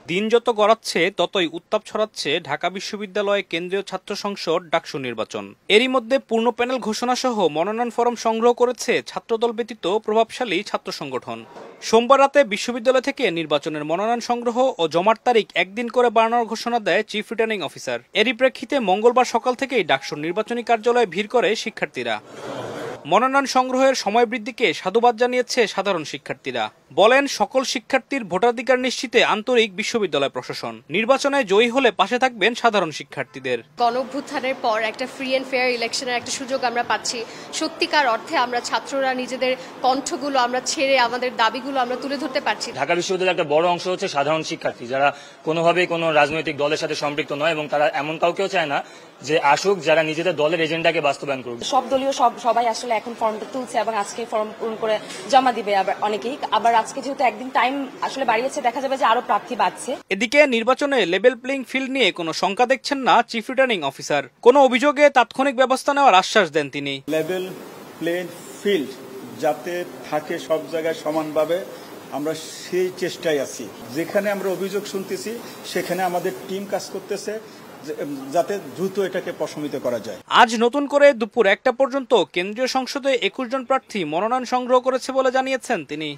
দিন যত গড়াচ্ছে ততই উত্তাপ ছড়াচ্ছে ঢাকা বিশ্ববিদ্যালয় কেন্দ্রীয় ছাত্র সংসদ ডাকসু নির্বাচন। এরই মধ্যে পূর্ণ প্যানেল ঘোষণা সহ মনোনয়ন ফরম সংগ্রহ করেছে ছাত্রদল ব্যতীত প্রভাবশালী ছাত্র সংগঠন। সোমবার রাতে বিশ্ববিদ্যালয় থেকে নির্বাচনের মনোনয়ন সংগ্রহ ও জমার তারিখ একদিন করে বাড়ানোর ঘোষণা দেয় চিফ রিটার্নিং অফিসার। এরই প্রেক্ষিতে মঙ্গলবার সকাল থেকেই ডাকসুর নির্বাচনী কার্যালয়ে ভিড় করে শিক্ষার্থীরা। মনোনয়ন সংগ্রহের সময় বৃদ্ধিকে সাধুবাদ জানিয়েছে সাধারণ শিক্ষার্থীরা। বলেন, সকল শিক্ষার্থীর ভোটাধিকার নিশ্চিতে আন্তরিক বিশ্ববিদ্যালয় প্রশাসন। নির্বাচনে জয়ী হলে পাশে থাকবেন সাধারণ শিক্ষার্থীদের। গণঅভ্যুত্থানের পর একটা ফ্রি অ্যান্ড ফেয়ার ইলেকশনের একটা সুযোগ আমরা পাচ্ছি। সত্যিকার অর্থে আমরা ছাত্ররা নিজেদের কণ্ঠগুলো আমরা ছেড়ে আমাদের দাবিগুলো আমরা তুলে ধরতে পারছি। ঢাকা বিশ্ববিদ্যালয়ের একটা বড় অংশ হচ্ছে সাধারণ শিক্ষার্থী, যারা কোনোভাবেই কোনো রাজনৈতিক দলের সাথে সম্পৃক্ত নয় এবং তারা এমন কাউকেও চায় না যে আসুক যারা নিজেদের দলের এজেন্ডাকে বাস্তবায়ন করবে। সব দলীয় সবাই আসলে এখন ফর্মটা তুলছে এবং আজকে ফর্ম পূরণ করে জমা দিবে। আবার অনেকেই আবার আজকে যেহেতু একদিন টাইম আসলে বাড়িয়েছে, দেখা যাবে যে আরো প্রার্থী বাড়ছে। এদিকে নির্বাচনে লেভেল প্লেইং ফিল্ড নিয়ে কোনো শঙ্কা দেখছেন না চিফ রিটার্নিং অফিসার। কোনো অভিযোগে তাৎক্ষণিক ব্যবস্থা নেওয়ার আশ্বাস দেন তিনি। লেভেল প্লেইং ফিল্ড যাতে থাকে সব জায়গায় সমানভাবে, আমরা সেই চেষ্টায় আছি। যেখানে আমরা অভিযোগ শুনতেছি সেখানে আমাদের টিম কাজ করতেছে যাতে দ্রুত এটাকে প্রশমিত করা যায়। আজ নতুন করে দুপুর 1টা পর্যন্ত কেন্দ্রীয় সংসদে 21 জন প্রার্থী মনোনয়ন সংগ্রহ করেছে বলে জানিয়েছেন তিনি।